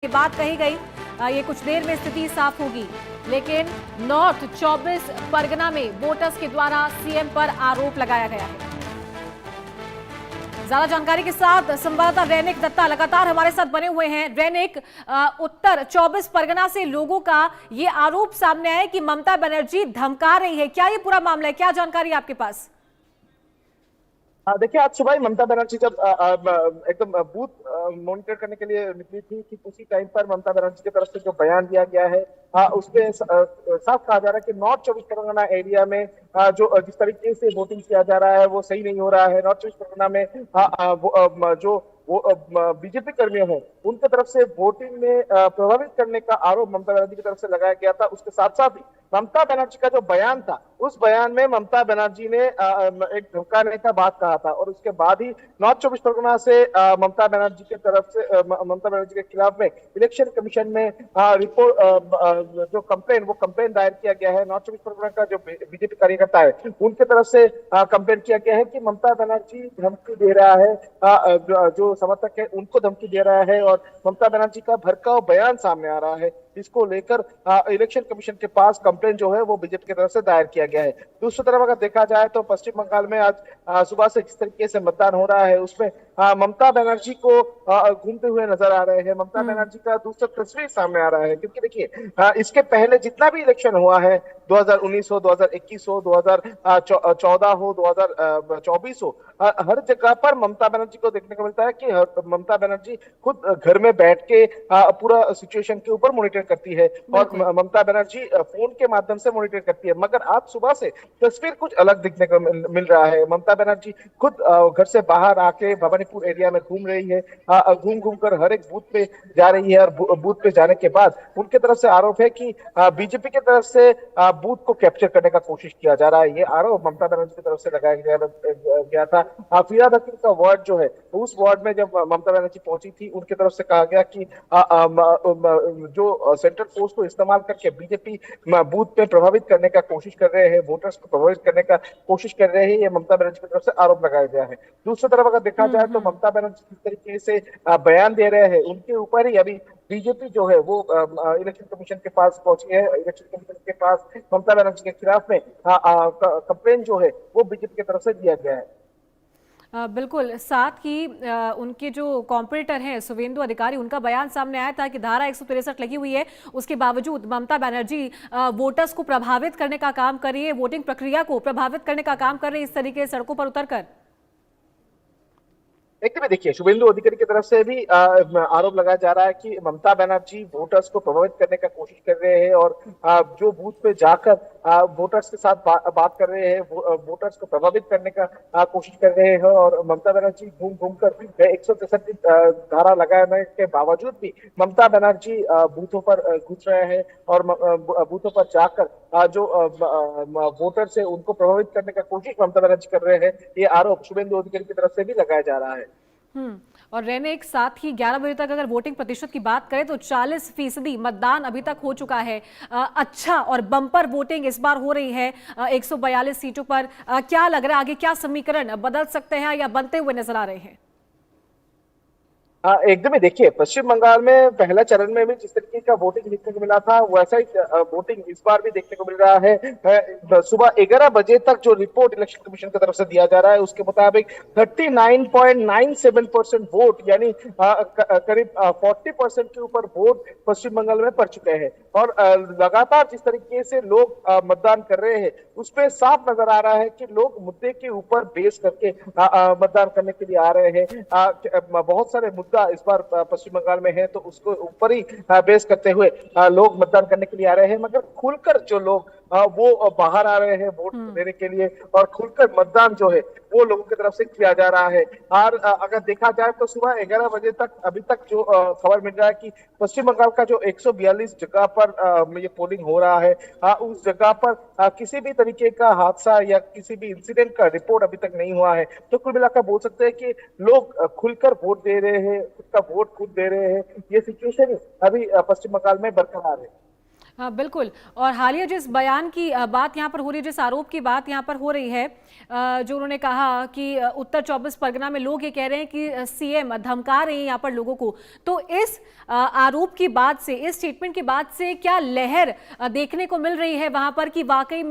ये बात कही गई। ये कुछ देर में स्थिति साफ होगी, लेकिन नॉर्थ 24 परगना में वोटर्स के द्वारा सीएम पर आरोप लगाया गया है। ज्यादा जानकारी के साथ संवाददाता रैनिक दत्ता लगातार हमारे साथ बने हुए हैं। रैनिक, उत्तर 24 परगना से लोगों का ये आरोप सामने आया कि ममता बनर्जी धमका रही है। क्या ये पूरा मामला है? क्या जानकारी आपके पास? देखिए, आज सुबह ही ममता बनर्जी जब एकदम बूथ मॉनिटर करने के लिए निकली थी, कि उसी टाइम पर ममता बनर्जी की तरफ से जो बयान दिया गया है उसपे साफ कहा जा रहा है कि नॉर्थ 24 परगना एरिया में जो जिस तरीके से वोटिंग किया जा रहा है वो सही नहीं हो रहा है। नॉर्थ 24 परगना में जो वो बीजेपी कर्मियों हैं उनके तरफ से वोटिंग में प्रभावित करने का आरोप ममता बनर्जी की तरफ से लगाया गया था। उसके साथ साथ ही ममता बनर्जी का जो बयान था, उस बयान में ममता बनर्जी ने एक धमकाने का बात कहा था, और उसके बाद ही नॉर्थ 24 परगना से ममता बनर्जी की तरफ से ममता बनर्जी के खिलाफ में इलेक्शन कमीशन में रिपोर्ट जो कंप्लेन वो कंप्लेन दायर किया गया है। नॉर्थ 24 परगना का जो बीजेपी कार्यकर्ता है उनके तरफ से कंप्लेन किया गया है कि ममता बनर्जी धमकी दे रहा है, जो समर्थक है उनको धमकी दे रहा है, और ममता बनर्जी का भड़काऊ बयान सामने आ रहा है। इसको लेकर इलेक्शन कमीशन के पास कंप्लेन जो है वो बीजेपी की तरफ से दायर किया गया है। दूसरी तरफ अगर देखा जाए तो पश्चिम बंगाल में आज सुबह से जिस तरीके से मतदान हो रहा है उसमें ममता बनर्जी को घूमते हुए नजर आ रहे हैं। ममता बनर्जी का दूसरा तस्वीर सामने आ रहा है, क्योंकि देखिए इसके पहले जितना भी इलेक्शन हुआ है, 2019 हो, 2021 हो, 2014 हो, 2024 हो, हर जगह पर ममता बनर्जी को देखने को मिलता है कि ममता बनर्जी खुद घर में बैठ के पूरा सिचुएशन के ऊपर मॉनिटर करती है, और ममता बनर्जी फोन के माध्यम से मॉनिटर करती है। मगर आज सुबह से तस्वीर कुछ अलग दिखने को मिल रहा है। ममता बनर्जी खुद घर से बाहर आके भवानीपुर एरिया में घूम रही है, घूम घूम कर हर एक बूथ पे जा रही है, और बूथ पे जाने के बाद उनके तरफ से आरोप है कि बीजेपी की तरफ से बूथ को कैप्चर करने का कोशिश किया जा रहा है। ये आरोप ममता बनर्जी की तरफ से लगाया गया था। फिराद हकीम का वार्ड जो है, उस वार्ड में जब ममता बनर्जी पहुंची थी, उनकी तरफ से कहा गया कि जो सेंट्रल फोर्स को इस्तेमाल करके बीजेपी बूथ पे प्रभावित करने का कोशिश कर रहे हैं, वोटर्स को प्रभावित करने का कोशिश कर रहे हैं, ये ममता बनर्जी की तरफ से आरोप लगाया गया है। दूसरी तरफ अगर देखा जाए तो ममता बनर्जी किस तरीके से बयान दे रहे हैं, उनके ऊपर ही अभी बीजेपी जो है वो इलेक्शन कमीशन के पास पहुंची है। इलेक्शन कमीशन के पास ममता बनर्जी के खिलाफ में कंप्लेन जो है वो बीजेपी की तरफ से दिया गया है। बिल्कुल, साथ ही उनके जो कॉम्पिटिटर हैं शुभेंदु अधिकारी, उनका बयान सामने आया था कि धारा 163 लगी हुई है, उसके बावजूद ममता बनर्जी वोटर्स को प्रभावित करने का काम कर रही है, वोटिंग प्रक्रिया को प्रभावित करने का काम कर रही है, इस तरीके से सड़कों पर उतरकर। एकदम देखिए, शुभेंदु अधिकारी की तरफ से भी आरोप लगाया जा रहा है कि ममता बनर्जी वोटर्स को प्रभावित करने का कोशिश कर रहे हैं, और जो बूथ पे जाकर वोटर्स के साथ बात कर रहे हैं, वोटर्स को प्रभावित करने का कोशिश कर रहे हैं। और ममता बनर्जी घूम घूम कर 163 धारा लगाने के बावजूद भी ममता बनर्जी बूथों पर घुस रहे हैं, और बूथों पर जाकर जो वोटर है उनको प्रभावित करने का कोशिश ममता बनर्जी कर रहे हैं। ये आरोप शुभेंदु अधिकारी की तरफ से भी लगाया जा रहा है। और रहने एक साथ ही 11 बजे तक अगर वोटिंग प्रतिशत की बात करें तो 40% मतदान अभी तक हो चुका है। अच्छा और बम्पर वोटिंग इस बार हो रही है 142 सीटों पर। क्या लग रहा है आगे क्या समीकरण बदल सकते हैं या बनते हुए नजर आ रहे हैं? एकदम ही देखिए, पश्चिम बंगाल में पहला चरण में भी जिस तरीके का वोटिंग देखने को मिला था, वैसा ही वोटिंग इस बार भी देखने को मिल रहा है। सुबह 11 बजे तक जो रिपोर्ट इलेक्शन कमीशन की तरफ से दिया जा रहा है उसके मुताबिक 39.97% वोट, यानी करीब 40% के ऊपर वोट पश्चिम बंगाल में पड़ चुके हैं। और लगातार जिस तरीके से लोग मतदान कर रहे हैं उसमें साफ नजर आ रहा है कि लोग मुद्दे के ऊपर बेस करके मतदान करने के लिए आ रहे हैं। बहुत सारे इस बार पश्चिम बंगाल में है, तो उसको ऊपर ही बेस करते हुए लोग मतदान करने के लिए आ रहे हैं। मगर खुलकर जो लोग वो बाहर आ रहे हैं वोट देने के लिए, और खुलकर मतदान जो है वो लोगों की तरफ से किया जा रहा है। और अगर देखा जाए तो सुबह 11 बजे तक अभी तक जो खबर मिल रहा है कि पश्चिम बंगाल का जो 142 जगह पर ये पोलिंग हो रहा है, उस जगह पर किसी भी तरीके का हादसा या किसी भी इंसिडेंट का रिपोर्ट अभी तक नहीं हुआ है। तो कुल मिलाकर बोल सकते हैं कि लोग खुलकर वोट दे रहे हैं, खुद का वोट खुद दे रहे हैं। ये सिचुएशन अभी पश्चिम बंगाल में बरकरार है। हाँ बिल्कुल। और हालिया जिस बयान की बात यहाँ पर हो रही है, जिस आरोप की बात यहाँ पर हो रही है, जो उन्होंने कहा कि उत्तर 24 परगना में लोग ये कह रहे हैं कि सीएम धमका रहे हैं यहाँ पर लोगों को, तो इस आरोप की बात से, इस स्टेटमेंट की बात से क्या लहर देखने को मिल रही है वहां पर कि वाकई में